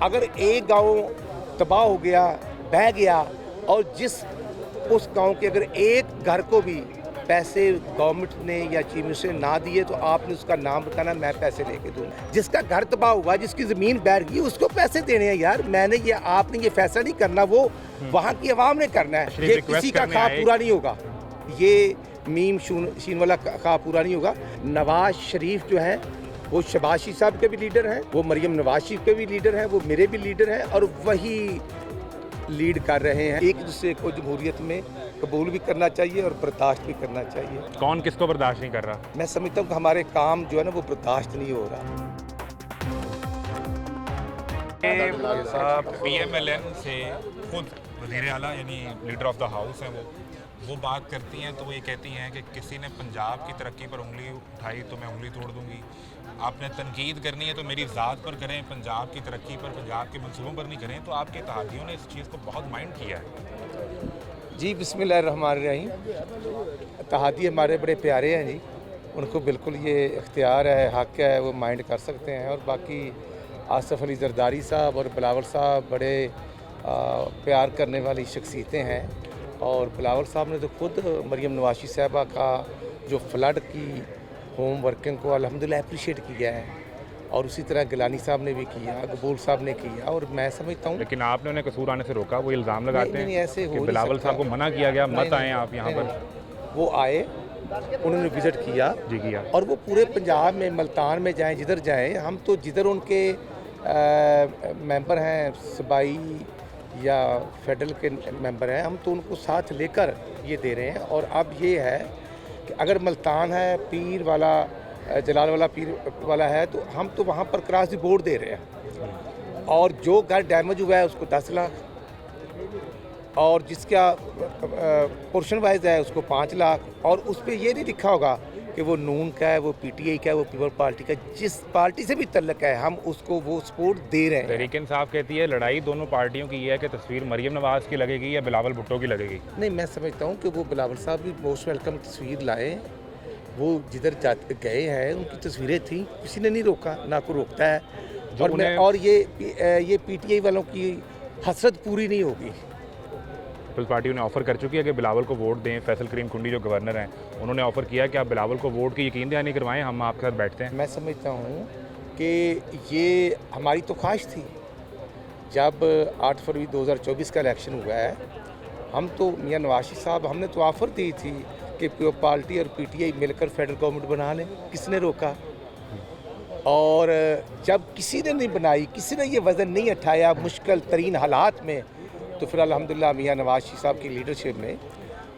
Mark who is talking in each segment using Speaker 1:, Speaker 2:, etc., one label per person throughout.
Speaker 1: अगर एक गांव तबाह हो गया, बह गया, और उस गांव के अगर एक घर को भी पैसे गवर्नमेंट ने या चीफ मिनिस्टर ने ना दिए तो आपने उसका नाम बताना, मैं पैसे लेके दूँ। जिसका घर तबाह हुआ, जिसकी ज़मीन बैठ गई, उसको पैसे देने हैं यार। आपने ये फैसला नहीं करना, वो वहाँ की आवाम ने करना है। ये किसी का ख्वाब पूरा नहीं होगा, ये मीम शीन वाला ख्वाब पूरा नहीं होगा। नवाज शरीफ जो है वो शहबाज साहब के भी लीडर हैं, वो मरियम नवाज शरीफ के भी लीडर हैं, वो मेरे भी लीडर हैं, और वही लीड कर रहे हैं। एक दूसरे को जमहूरियत में कबूल भी करना चाहिए और बर्दाश्त भी करना चाहिए।
Speaker 2: कौन किसको बर्दाश्त नहीं कर रहा?
Speaker 1: मैं समझता हूँ कि हमारे काम जो है ना वो बर्दाश्त नहीं हो रहा।
Speaker 3: PMLN से खुद वज़ीर आला यानी लीडर ऑफ द हाउस हैं, वो बात करती हैं तो वो ये कहती हैं कि किसी ने पंजाब की तरक्की पर उंगली उठाई तो मैं उंगली तोड़ दूंगी। आपने तनकीद करनी है तो मेरी ज़ात पर करें, पंजाब की तरक्की पर, पंजाब के मंसूबों पर नहीं करें। तो आपके इत्तेहादियों ने इस चीज़ को बहुत माइंड किया है।
Speaker 1: जी बिस्मिल्लाहिर्रहमानिर्रहीम। इत्तेहादी हमारे बड़े प्यारे हैं जी, उनको बिल्कुल ये इख्तियार है, हक़ है, वो माइंड कर सकते हैं। और बाकी आसिफ अली जरदारी साहब और बिलावल साहब बड़े प्यार करने वाली शख्सियतें हैं, और बिलावल साहब ने तो खुद मरियम नवाज़ी साहबा का जो फ्लड की होम वर्किंग को अल्हम्दुलिल्लाह अप्रिशिएट किया है, और उसी तरह गिलानी साहब ने भी किया, गबूल साहब ने किया। और मैं समझता हूँ,
Speaker 2: लेकिन आपने उन्हें कसूर आने से रोका। वो इल्ज़ाम लगाते हैं
Speaker 1: ऐसे
Speaker 2: कि बिलावल साहब को मना किया गया, मत आएँ आप यहाँ पर।
Speaker 1: वो आए, उन्होंने विज़िट किया
Speaker 2: जी किया,
Speaker 1: और वो पूरे पंजाब में, मुल्तान में जाएँ, जिधर जाएँ, हम तो जिधर उनके मेंबर हैं, सूबाई या फेडरल के मेंबर हैं, हम तो उनको साथ लेकर ये दे रहे हैं। और अब ये है कि अगर मुल्तान है, पीर वाला, जलाल वाला पीर वाला है, तो हम तो वहाँ पर क्रॉस द बोर्ड दे रहे हैं। और जो घर डैमेज हुआ है उसको 10 लाख, और जिसका पोर्शन वाइज है उसको 5 लाख। और उस पर ये नहीं लिखा होगा कि वो नून का है, वो PTI का है, वो पीपल पार्टी का, जिस पार्टी से भी तल्लक है हम उसको वो सपोर्ट दे रहे हैं।
Speaker 2: तहरीक इंसाफ कहती है लड़ाई दोनों पार्टियों की ये है कि तस्वीर मरियम नवाज़ की लगेगी या बिलावल भुट्टो की लगेगी।
Speaker 1: नहीं, मैं समझता हूँ कि वो बिलावल साहब भी मोस्ट वेलकम तस्वीर लाए। वो जिधर गए हैं उनकी तस्वीरें थी, किसी ने नहीं रोका, ना कोई रोकता है। और ये PTI वालों की हसरत पूरी नहीं होगी।
Speaker 2: पीपल्स पार्टी उन्हें ऑफर कर चुकी है कि बिलावल को वोट दें। फैसल करीम कुंडी जो गवर्नर हैं, उन्होंने ऑफर किया कि आप बिलावल को वोट की यकीन दहानी करवाएं, हम आपके साथ बैठते हैं।
Speaker 1: मैं समझता हूँ कि ये हमारी तो ख्वाहिश थी। जब 8 फरवरी 2024 का इलेक्शन हुआ है, हम तो मियां नवाज साहब, हमने तो ऑफ़र दी थी कि पीपल पार्टी और PTI मिलकर फेडरल गवर्नमेंट बना लें, किसने रोका? और जब किसी ने नहीं बनाई, किसी ने ये वज़न नहीं उठाया मुश्किल तरीन हालात में, तो फिर अल्हम्दुलिल्लाह मियां नवाज साहब की लीडरशिप में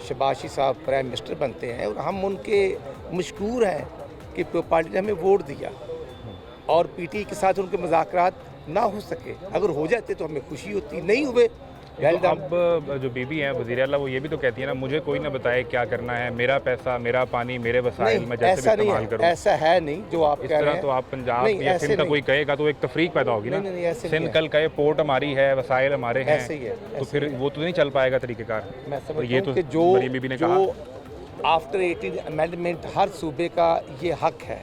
Speaker 1: शहबाज साहब प्राइम मिनिस्टर बनते हैं, और हम उनके मशकूर हैं कि पार्टी ने हमें वोट दिया। और PTI के साथ उनके मुज़ाकरात ना हो सके, अगर हो जाते तो हमें खुशी होती, नहीं हुए।
Speaker 2: तो अब जो बीबी हैं वज़ीर आला, वो ये भी तो कहती है ना, मुझे कोई ना बताए क्या करना है, मेरा पैसा, मेरा पानी, मेरे वसाइल, मैं जैसे भी इस्तेमाल करूं।
Speaker 1: ऐसा है नहीं जो आप कह रहे हैं।
Speaker 2: तो आप पंजाब या सिंध का कोई कहेगा तो एक तफरीक पैदा होगी ना। सिंध कल कहे पोर्ट हमारी है, वसाइल हमारे हैं, तो फिर वो तो नहीं चल पाएगा तरीक़ेकार।
Speaker 1: मैं समझता हूं कि जो आफ्टर 18 अमेंडमेंट हर सूबे का ये हक है,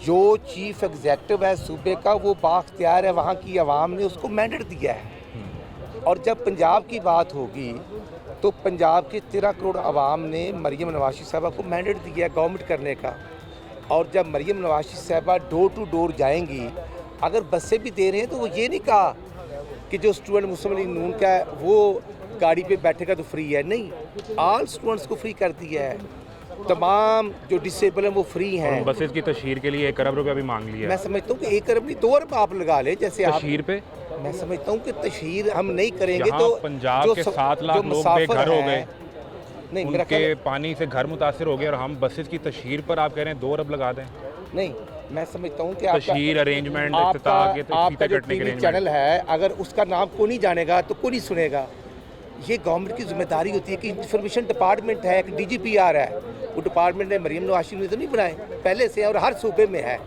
Speaker 1: जो चीफ एग्जेक्टिव है सूबे का, वो बाख्तियार है, वहाँ की आवाम ने उसको मैंडेट दिया है। और जब पंजाब की बात होगी तो पंजाब के 13 करोड़ आवाम ने मरियम नवाज़ी साहबा को मैंडेट दिया गवर्नमेंट करने का। और जब मरियम नवाज़ी साहबा डोर टू डोर जाएंगी, अगर बसें भी दे रहे हैं तो वो ये नहीं कहा कि जो स्टूडेंट मुस्लिम लीग नून का है वो गाड़ी पे बैठेगा तो फ्री है, नहीं, ऑल स्टूडेंट्स को फ्री कर दिया है। तमाम जो डिसेबल हैं वो फ्री हैं।
Speaker 2: बसेस की तशहीर के लिए 1 अरब रुपया भी मांग लिया।
Speaker 1: मैं समझता हूँ कि 1 अरब नहीं, 2 अरब आप लगा ले, जैसे
Speaker 2: तशहीर पे।
Speaker 1: मैं समझता हूँ कि तशहीर हम नहीं करेंगे तो
Speaker 2: पंजाब के 7 लाख लोग बेघर हो गए,
Speaker 1: नहीं,
Speaker 2: उनके पानी से घर मुतासिर हो गए, और हम बसेस की तशहीर पर आप कह रहे हैं 2 अरब लगा दें।
Speaker 1: नहीं, मैं समझता हूँ कि
Speaker 2: तशहीर अरेंजमेंट, आपका
Speaker 1: जो TV चैनल है, अगर उसका नाम को नहीं जानेगा तो कोई नहीं सुनेगा। ये गवर्नमेंट की जिम्मेदारी होती है कि इंफॉर्मेशन डिपार्टमेंट है, एक DGPR है, वो डिपार्टमेंट ने मरियम नवाज़ ने तो नहीं बनाए पहले से, और हर सूबे में है,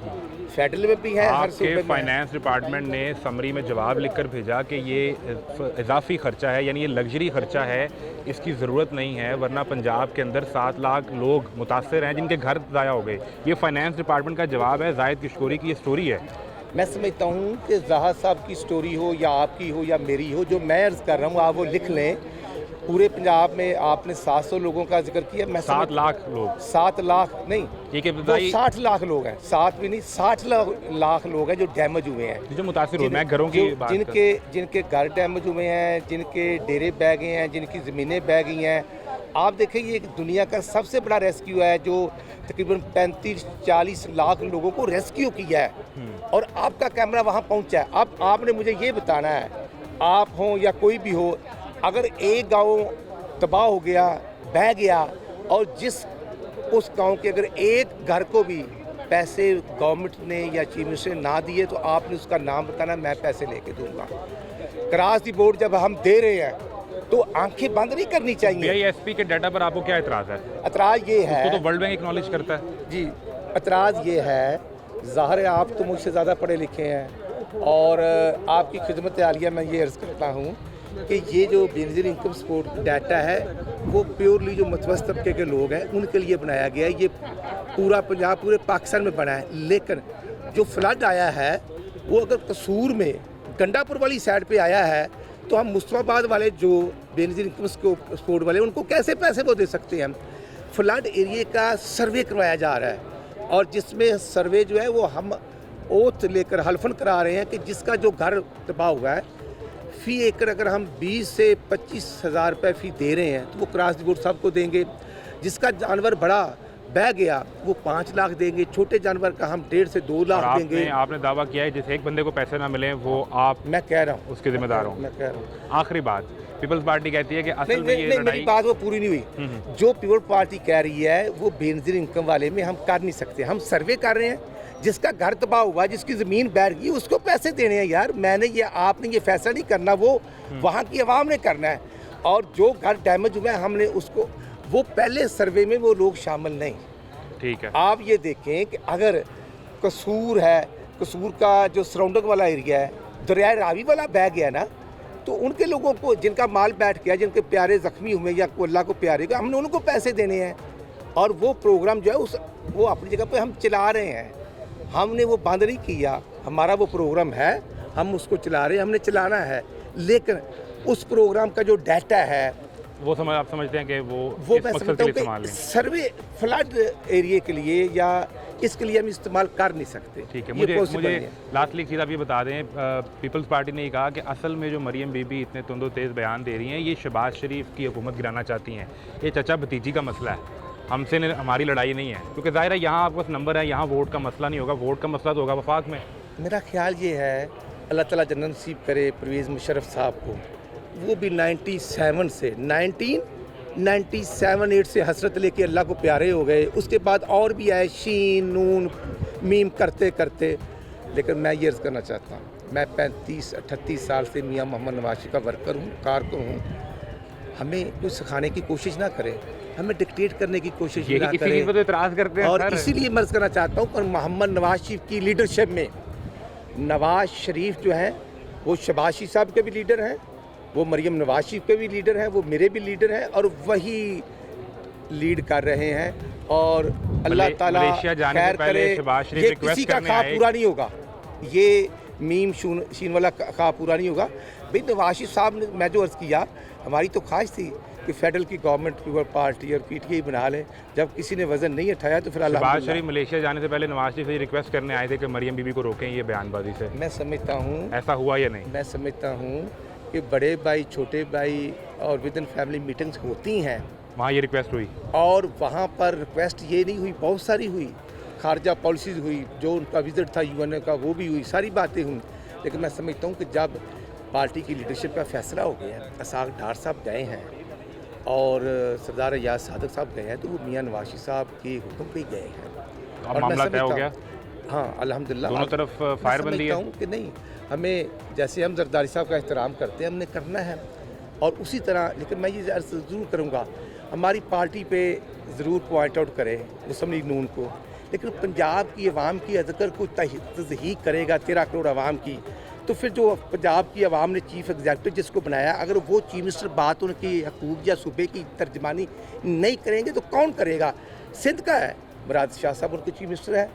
Speaker 1: फेडरल में भी है, हर सूबे में।
Speaker 2: फाइनेंस डिपार्टमेंट ने समरी में जवाब लिखकर भेजा कि ये इजाफी खर्चा है, यानी ये लग्जरी खर्चा है, इसकी ज़रूरत नहीं है, वरना पंजाब के अंदर 7 लाख लोग मुतासर हैं जिनके घर ज़ाया हो गए। ये फाइनेंस डिपार्टमेंट का जवाब है। जाहिद किशकोरी की ये स्टोरी है
Speaker 1: मैं समझता हूँ कि ज़ाहिर साहब की स्टोरी हो या आपकी हो या मेरी हो, जो मैं अर्ज़ कर रहा हूँ आप वो लिख लें। पूरे पंजाब में आपने 700 लोगों का जिक्र किया, मैं
Speaker 2: 7 लाख लोग
Speaker 1: 7 लाख नहीं,
Speaker 2: ये कि
Speaker 1: वो
Speaker 2: बताइए
Speaker 1: 60 लाख लोग हैं, 7 भी नहीं 60 लाख लोग हैं जो डैमेज हुए हैं,
Speaker 2: जो मुतासिर हुए। मैं घरों की बात कर
Speaker 1: जिनके घर डैमेज हुए हैं, जिनके डेरे बह गए हैं, जिनकी ज़मीनें बह गई हैं। आप देखें ये एक दुनिया का सबसे बड़ा रेस्क्यू है जो तकरीबन 35-40 लाख लोगों को रेस्क्यू किया है और आपका कैमरा वहाँ पहुँचा है। अब आपने मुझे ये बताना है, आप हों या कोई भी हो, अगर एक गांव तबाह हो गया, बह गया और उस गांव के अगर एक घर को भी पैसे गवर्नमेंट ने या चीफ मिनिस्टर ने ना दिए तो आपने उसका नाम बताना, मैं पैसे लेके दूंगा। क्रॉस दी बोर्ड जब हम दे रहे हैं तो आंखें बंद नहीं करनी चाहिए।
Speaker 2: बीआईएसपी के डाटा पर आपको क्या एतराज़ है?
Speaker 1: एतराज़ ये है,
Speaker 2: तो वर्ल्ड बैंक एक्नॉलेज करता है
Speaker 1: जी, एतराज़ ये है, ज़ाहिर है आप तो मुझसे ज़्यादा पढ़े लिखे हैं और आपकी खिदमत आलिया मैं ये अर्ज़ करता हूँ कि ये जो बेनज़ीर इनकम सपोर्ट डाटा है वो प्योरली जो मतवस्त तबके के लोग हैं उनके लिए बनाया गया है। ये पूरा पंजाब, पूरे पाकिस्तान में बना है। लेकिन जो फ्लड आया है वो अगर कसूर में गंडापुर वाली साइड पे आया है तो हम मुस्तफाबाद वाले जो बेनज़ीर इनकम सपोर्ट वाले उनको कैसे पैसे वो दे सकते हैं? फ्लड एरिया का सर्वे करवाया जा रहा है और जिसमें सर्वे जो है वो हम ओथ लेकर हल्फन करा रहे हैं कि जिसका जो घर तबाह हुआ है फ़ी एकड़ अगर हम 20 से 25 हज़ार रुपये फ़ी दे रहे हैं तो वो क्रॉस दी बोर्ड सबको देंगे। जिसका जानवर बड़ा बह गया वो 5 लाख देंगे, छोटे जानवर का हम 1.5 से 2 लाख देंगे।
Speaker 2: आपने दावा किया है जिस एक बंदे को पैसे ना मिले वो आप,
Speaker 1: मैं कह रहा हूँ
Speaker 2: उसके जिम्मेदार हो।
Speaker 1: मैं कह रहा हूँ
Speaker 2: आखिरी बात, पीपल्स पार्टी कहती है कि असल में ये
Speaker 1: नहीं,
Speaker 2: लड़ाई
Speaker 1: मेरी बात वो पूरी नहीं हुई। जो पीपल्स पार्टी कह रही है वो बेनज़ीर इनकम वाले में हम कर नहीं सकते। हम सर्वे कर रहे हैं, जिसका घर तबाह हुआ, जिसकी ज़मीन बैठ गई उसको पैसे देने हैं यार। आपने ये फैसला नहीं करना, वो वहाँ की आवाम ने करना है। और जो घर डैमेज हुआ है हमने उसको, वो पहले सर्वे में वो लोग शामिल नहीं।
Speaker 2: ठीक है,
Speaker 1: आप ये देखें कि अगर कसूर है, कसूर का जो सराउंडिंग वाला एरिया है, दरिया रावी वाला बह गया ना, तो उनके लोगों को जिनका माल बैठ गया, जिनके प्यारे ज़ख्मी हुए या अल्लाह को प्यारे को, हमने उनको पैसे देने हैं। और वो प्रोग्राम जो है वो अपनी जगह पे हम चला रहे हैं, हमने वो बंद नहीं किया। हमारा वो प्रोग्राम है, हम उसको चला रहे हैं, हमने चलाना है। लेकिन उस प्रोग्राम का जो डाटा है
Speaker 2: वो आप समझते हैं कि वो
Speaker 1: मैं समझता हूँ कि सर्वे फ्लड एरिया के लिए या इसके लिए हम इस्तेमाल कर नहीं सकते।
Speaker 2: ठीक है, मुझे लास्टली चीज़ आप ये बता दें, पीपल्स पार्टी ने कहा कि असल में जो मरियम बीबी इतने तुंदो तेज़ बयान दे रही हैं ये शहबाज शरीफ की हुकूमत गिराना चाहती हैं। ये चचा भतीजी का मसला है, हमसे हमारी लड़ाई नहीं है, क्योंकि ज़ाहिर है यहाँ आपके पास नंबर है, यहाँ वोट का मसला नहीं होगा। वोट का मसला तो होगा वफाक में।
Speaker 1: मेरा ख्याल ये है अल्लाह ताला जन्नत नसीब करे परवेज़ मुशर्रफ साहब को, वो भी 1997 से 1997-8 से हसरत लेके अल्लाह को प्यारे हो गए। उसके बाद और भी आए शीन नून मीम करते करते। लेकिन मैं ये अर्ज़ करना चाहता हूँ, मैं 35-38 साल से मियाँ मोहम्मद नवाज़ का वर्कर हूँ, कारकुन हूँ। हमें कुछ सिखाने की कोशिश ना करें, हमें डिक्टेट करने की कोशिश ना करें।
Speaker 2: तो इतराज़ करते हैं
Speaker 1: और इसीलिए मैं अर्ज़ करना चाहता हूँ, पर मोहम्मद नवाज़ शरीफ की लीडरशिप में नवाज़ शरीफ जो है वो शहबाज शरीफ साहब के भी लीडर हैं, वो मरियम नवाज़ शरीफ के भी लीडर हैं, वो मेरे भी लीडर हैं और वही लीड कर रहे हैं। और अल्लाह ताला खैर करे, ये किसी का ख्वाब पूरा नहीं होगा, ये मीम शीन वाला ख्वाब पूरा नहीं होगा। भाई नवाज़ शरीफ साहब ने, मैं जो अर्ज़ किया, हमारी तो ख्वाहिश थी कि फेडरल की गवर्नमेंट पीपल पार्टी और पीटीआई बना लें। जब किसी ने वजन नहीं उठाया तो फिर
Speaker 2: शहबाज शरीफ मलेशिया जाने से पहले नवाज शरीफ से रिक्वेस्ट करने आए थे कि मरियम बीबी को रोकें ये बयानबाजी से।
Speaker 1: मैं समझता हूँ
Speaker 2: ऐसा हुआ या नहीं?
Speaker 1: मैं समझता हूँ कि बड़े भाई छोटे भाई और विद इन फैमिली मीटिंग्स होती हैं,
Speaker 2: वहाँ ये रिक्वेस्ट हुई
Speaker 1: और वहाँ पर रिक्वेस्ट ये नहीं हुई, बहुत सारी हुई, खारजा पॉलिसीज़ हुई, जो उनका विजिट था यूएन का वो भी हुई, सारी बातें हुई। लेकिन मैं समझता हूँ कि जब पार्टी की लीडरशिप का फैसला हो गया, असाक डार साहब गए हैं और सरदार याद सादक साहब गए हैं, तो वो मियाँ नवाज़ शरीफ साहब के हुक्म पे गए हैं।
Speaker 2: और मामला तय हो गया?
Speaker 1: हाँ अल्हम्दुलिल्लाह,
Speaker 2: दोनों तरफ फायर बंदी है
Speaker 1: कि नहीं। हमें जैसे हम जरदारी साहब का एहतराम करते हैं, हमने करना है और उसी तरह। लेकिन मैं ये अर्ज़ ज़रूर करूँगा, हमारी पार्टी पे ज़रूर पॉइंट आउट करें मुस्लिम लीग नून को, लेकिन पंजाब की आवाम की अगर कोई तज़हीक करेगा 13 करोड़ आवाम की, तो फिर जो पंजाब की आवाम ने चीफ एग्जीक्यूटिव जिसको बनाया, अगर वो चीफ मिनिस्टर बात उनकी हकूक़ या सूबे की तर्जमानी नहीं करेंगे तो कौन करेगा? सिंध का है, मुराद शाह साहब उनके चीफ मिनिस्टर है,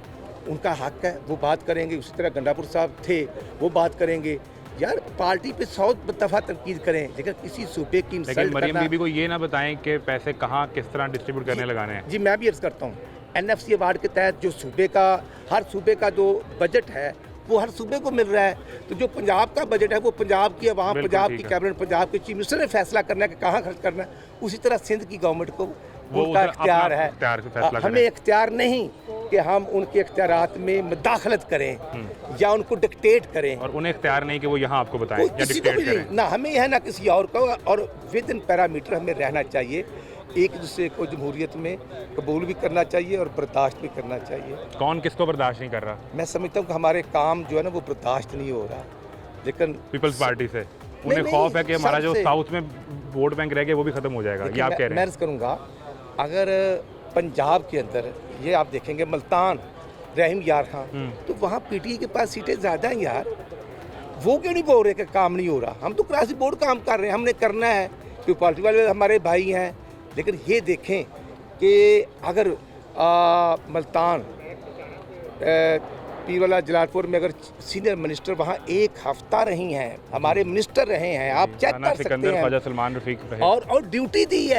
Speaker 1: उनका हक है, वो बात करेंगे। उसी तरह गंडापुर साहब थे, वो बात करेंगे। यार पार्टी पे 100 दफ़ा तनकीद करें, लेकिन किसी सूबे की
Speaker 2: लेकिन
Speaker 1: इंसल्ट
Speaker 2: मरियम
Speaker 1: करना।
Speaker 2: बीबी को ये ना बताएं कि पैसे कहाँ किस तरह डिस्ट्रीब्यूट करने लगाने हैं।
Speaker 1: जी मैं भी अर्ज़ करता हूँ, NFC अवार्ड के तहत जो सूबे का, हर सूबे का जो बजट है वो हर सूबे को मिल रहा है। तो जो पंजाब का बजट है वो पंजाब की आवाम,
Speaker 2: बिल्कुल
Speaker 1: पंजाब
Speaker 2: ठीक
Speaker 1: की
Speaker 2: है।
Speaker 1: कैबिनेट, पंजाब के चीफ मिनिस्टर ने फैसला करना है कि कहाँ खर्च करना है। उसी तरह सिंध की गवर्नमेंट को
Speaker 2: वो
Speaker 1: उनका
Speaker 2: उधर
Speaker 1: इख्तियार
Speaker 2: अपना
Speaker 1: है।
Speaker 2: इख्तियार से फैसला
Speaker 1: हमें
Speaker 2: करें।
Speaker 1: इख्तियार नहीं कि हम उनके इख्तियारात में मुदाखलत करें या उनको डिक्टेट करें।
Speaker 2: और उन्हें इख्तियार नहीं कि वो यहाँ आपको बताएं
Speaker 1: कोई
Speaker 2: या
Speaker 1: किसी को भी
Speaker 2: डिक्टेट
Speaker 1: नहीं,
Speaker 2: करें।
Speaker 1: ना हमें है ना किसी और को। और विद इन पैरामीटर हमें रहना चाहिए, एक दूसरे को जमहूरियत में कबूल भी करना चाहिए और बर्दाश्त भी करना चाहिए।
Speaker 2: कौन किसको बर्दाश्त नहीं कर रहा?
Speaker 1: मैं समझता हूँ कि हमारे काम जो है ना वो बर्दाश्त नहीं हो रहा, लेकिन
Speaker 2: पीपल्स पार्टी से उन्हें
Speaker 1: नहीं,
Speaker 2: खौफ है कि हमारा जो
Speaker 1: सबसे।
Speaker 2: साउथ में वोट बैंक रह गया वो भी खत्म हो जाएगा, ये आप कह
Speaker 1: मैं
Speaker 2: रहे हैं।
Speaker 1: अर्ज़ करूँगा, अगर पंजाब के अंदर ये आप देखेंगे मुल्तान, रहीम यार खान, तो वहाँ PTI के पास सीटें ज़्यादा हैं यार। वो क्यों नहीं बोल रहे कि काम नहीं हो रहा? हम तो क्रॉस बोर्ड काम कर रहे हैं, हमने करना है, क्योंकि पार्टी वाले हमारे भाई हैं। लेकिन ये देखें कि अगर मुल्तान, पीरवाला, जलालपुर में अगर सीनियर मिनिस्टर वहाँ 1 हफ्ता रही हैं, हमारे मिनिस्टर रहे हैं, आप चेक
Speaker 2: राना
Speaker 1: कर सकते
Speaker 2: सिकंदर,
Speaker 1: हैं,
Speaker 2: ख्वाजा सलमान रफीक रहे।
Speaker 1: और ड्यूटी दी है।